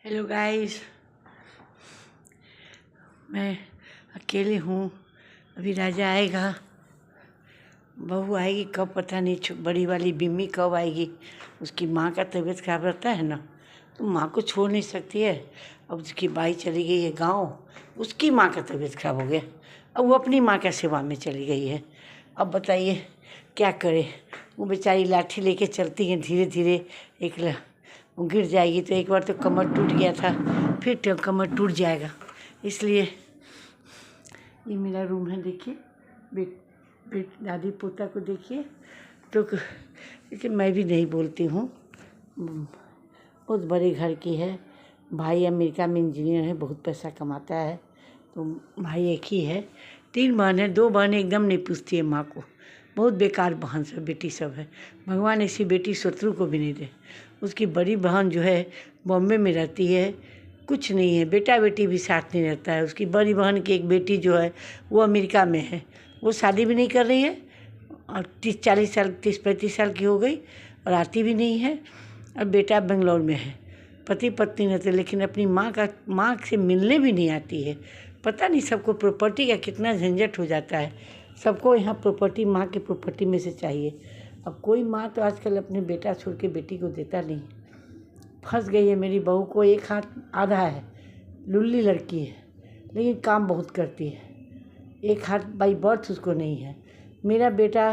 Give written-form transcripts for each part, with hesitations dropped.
Hello guys, मैं अकेले हूँ। अभी राजा आएगा, बहू आएगी कब पता नहीं। बड़ी वाली बिम्मी कब आएगी। उसकी माँ का तबीयत खराब रहता है ना, तो माँ को छोड़ नहीं सकती है। अब उसकी बाई चली गई है गाँव, उसकी माँ का तबीयत खराब हो गया। अब वो अपनी माँ का सेवा में चली गई है। अब बताइए क्या करे। वो बेचारी लाठी लेके चलती है धीरे धीरे। वो गिर जाएगी तो एक बार तो कमर टूट गया था, फिर तो कमर टूट जाएगा। इसलिए ये मेरा रूम है, देखिए। दादी पोता को देखिए। तो देखिए मैं भी नहीं बोलती हूँ। बहुत बड़े घर की है। भाई अमेरिका में इंजीनियर है, बहुत पैसा कमाता है। तो भाई एक ही है। 3 बहन है, 2 बहनें एकदम नहीं पूछती है माँ को। बहुत बेकार बहन सब बेटी सब है। भगवान ऐसी बेटी शत्रु को भी नहीं दे। उसकी बड़ी बहन जो है बॉम्बे में रहती है, कुछ नहीं है। बेटा बेटी भी साथ नहीं रहता है। उसकी बड़ी बहन की एक बेटी जो है वो अमेरिका में है, वो शादी भी नहीं कर रही है और 30-40 साल 30-35 साल की हो गई और आती भी नहीं है। और बेटा बेंगलोर में है। पति पत्नी रहते, लेकिन अपनी माँ से मिलने भी नहीं आती है। पता नहीं सबको प्रॉपर्टी का कितना झंझट हो जाता है। सबको यहाँ प्रॉपर्टी माँ की प्रॉपर्टी में से चाहिए। अब कोई माँ तो आजकल अपने बेटा छोड़ के बेटी को देता नहीं। फंस गई है मेरी बहू को। एक हाथ आधा है, लुल्ली लड़की है, लेकिन काम बहुत करती है। एक हाथ बाई बर्थ उसको नहीं है। मेरा बेटा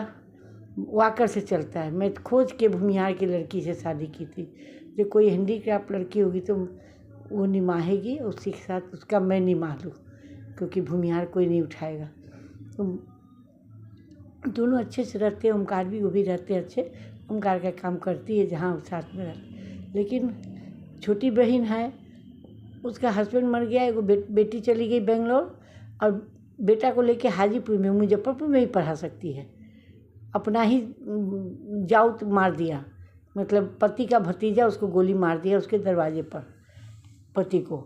वाकर से चलता है। मैं खोज के भूमिहार की लड़की से शादी की थी। जो कोई हैंडीक्राफ्ट लड़की होगी तो वो निमाहेगी, उसी के साथ उसका मैं निमाह लूँ, क्योंकि भूमिहार कोई नहीं उठाएगा। तो दोनों अच्छे से रहते हैं। ओमकार भी, वो भी रहते हैं अच्छे। ओमकार का काम करती है जहाँ साथ में रहते। लेकिन छोटी बहन है, उसका हस्बैंड मर गया। एगो बेटी चली गई बेंगलोर, और बेटा को लेके हाजीपुर में, मुजफ्फरपुर में ही पढ़ा सकती है। अपना ही जाऊ तो मार दिया, मतलब पति का भतीजा उसको गोली मार दिया उसके दरवाजे पर, पति को।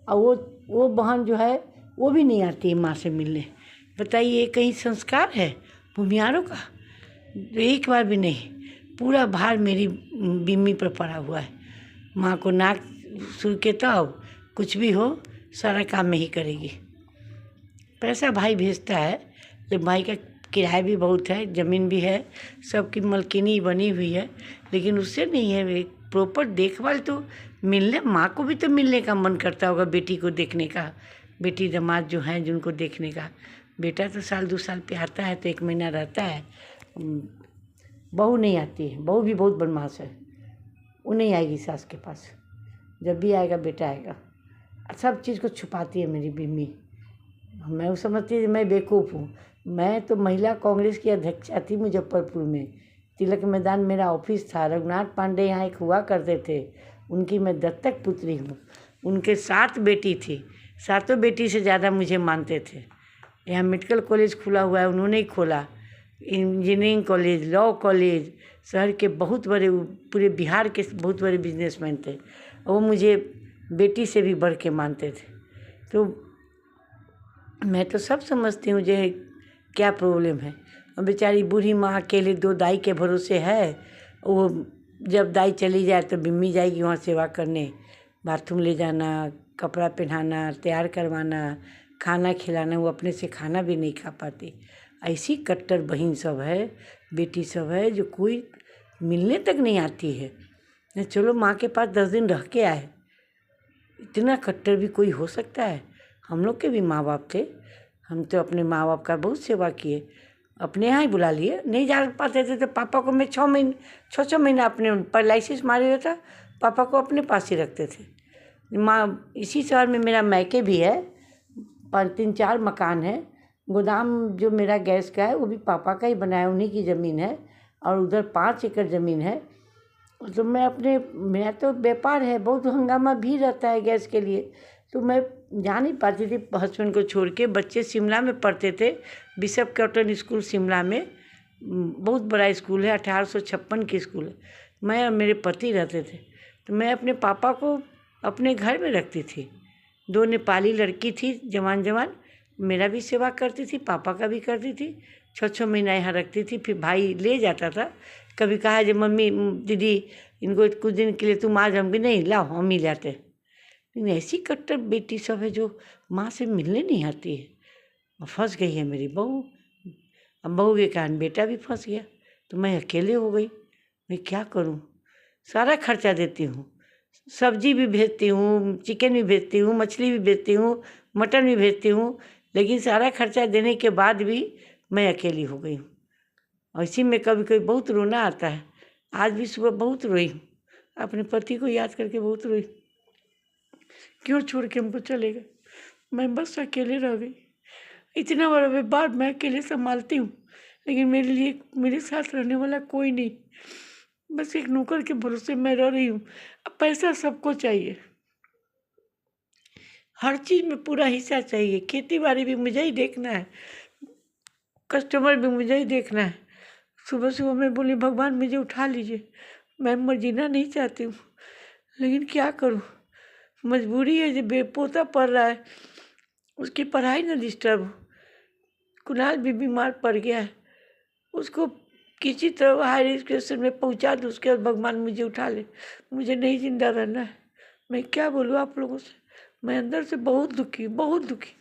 और वो बहन जो है वो भी नहीं आती है माँ से मिलने। बताइए, कहीं संस्कार है भूमिहारों का? एक बार भी नहीं। पूरा भार मेरी बिम्मी पर पड़ा हुआ है। माँ को नाक सुर के तब कुछ भी हो सारा काम में ही करेगी। पैसा भाई भेजता है, लेकिन भाई का किराया भी बहुत है, ज़मीन भी है, सबकी मलकिनी बनी हुई है, लेकिन उससे नहीं है। एक प्रॉपर देखभाल तो मिलने, माँ को भी तो मिलने का मन करता होगा बेटी को देखने का। बेटी दामाद जो हैं जिनको देखने का। बेटा तो 1-2 साल पे आता है तो 1 महीना रहता है। बहू नहीं आती है। बहू भी बहुत बदमाश है। वो नहीं आएगी सास के पास। जब भी आएगा बेटा आएगा। सब चीज़ को छुपाती है मेरी बिम्मी। मैं वो समझती है मैं बेवकूफ़ हूँ। मैं तो महिला कांग्रेस की अध्यक्षा थी मुजफ्फरपुर में। तिलक मैदान मेरा ऑफिस था। रघुनाथ पांडे यहाँ एक हुआ करते थे, उनकी मैं दत्तक पुत्री हूँ। उनके 7 बेटी थी। 7 बेटी से ज़्यादा मुझे मानते थे। यहाँ मेडिकल कॉलेज खुला हुआ है, उन्होंने ही खोला। इंजीनियरिंग कॉलेज, लॉ कॉलेज, शहर के बहुत बड़े, पूरे बिहार के बहुत बड़े बिजनेसमैन थे। वो मुझे बेटी से भी बढ़ के मानते थे। तो मैं तो सब समझती हूँ जो क्या प्रॉब्लम है। और बेचारी बूढ़ी माँ अकेले 2 दाई के भरोसे है। वो जब दाई चली जाए तो बिम्मी जाएगी वहाँ सेवा करने, बाथरूम ले जाना, कपड़ा पहनाना, तैयार करवाना, खाना खिलाना। वो अपने से खाना भी नहीं खा पाती। ऐसी कट्टर बहन सब है, बेटी सब है, जो कोई मिलने तक नहीं आती है। चलो माँ के पास 10 दिन रह के आए। इतना कट्टर भी कोई हो सकता है? हम लोग के भी माँ बाप थे। हम तो अपने माँ बाप का बहुत सेवा किए। अपने यहाँ ही बुला लिए। नहीं जा पाते थे तो पापा को मैं 6 महीना अपने पैरालिसिस मारे रहता, पापा को अपने पास ही रखते थे। माँ, इसी शहर में मेरा मैके भी है। 3-4 मकान है। गोदाम जो मेरा गैस का है वो भी पापा का ही बनाया, उन्हीं की ज़मीन है। और उधर 5 एकड़ ज़मीन है। तो मेरा तो व्यापार है, बहुत हंगामा भी रहता है गैस के लिए। तो मैं जा नहीं पाती थी हस्बैंड को छोड़ के। बच्चे शिमला में पढ़ते थे, बिशप कॉटन स्कूल शिमला में, बहुत बड़ा स्कूल है, 1856 की स्कूल है। मैं और मेरे पति रहते थे। तो मैं अपने पापा को अपने घर में रखती थी। 2 नेपाली लड़की थी, जवान। मेरा भी सेवा करती थी, पापा का भी करती थी। 6 महीना यहाँ रखती थी। फिर भाई ले जाता था। कभी कहा जब मम्मी दीदी इनको कुछ दिन के लिए तुम आ जाओगी, नहीं लाओ हम ही लाते। लेकिन ऐसी कट्टर बेटी सब है जो माँ से मिलने नहीं आती है। फंस गई है मेरी बहू। अब बहू के कारण बेटा भी फंस गया, तो मैं अकेले हो गई। मैं क्या करूं? सारा खर्चा देती हूँ, सब्जी भी भेजती हूँ, चिकन भी भेजती हूँ, मछली भी भेजती हूँ, मटन भी भेजती हूँ, लेकिन सारा खर्चा देने के बाद भी मैं अकेली हो गई हूँ। और इसी में कभी कभी बहुत रोना आता है। आज भी सुबह बहुत रोई हूँ, अपने पति को याद करके बहुत रोई। क्यों छोड़ के हमको चले गए? मैं बस अकेले रह गई। इतना बड़ा व्यापार मैं अकेले संभालती हूँ, लेकिन मेरे लिए मेरे साथ रहने वाला कोई नहीं। बस एक नौकर के भरोसे मैं रह रही हूँ। अब पैसा सबको चाहिए, हर चीज़ में पूरा हिस्सा चाहिए। खेती बाड़ी भी मुझे ही देखना है, कस्टमर भी मुझे ही देखना है। सुबह सुबह मैं बोली भगवान मुझे उठा लीजिए, मैं मर जीना नहीं चाहती हूँ, लेकिन क्या करूँ? मजबूरी है। जब पोता पढ़ रहा है, उसकी पढ़ाई ना डिस्टर्ब हो। कुणाल भी बीमार पड़ गया है, उसको किसी तरह हायर एजुकेशन में पहुंचा दूँ, उसके बाद भगवान मुझे उठा ले। मुझे नहीं जिंदा रहना है। मैं क्या बोलूँ आप लोगों से? मैं अंदर से बहुत दुखी, बहुत दुखी।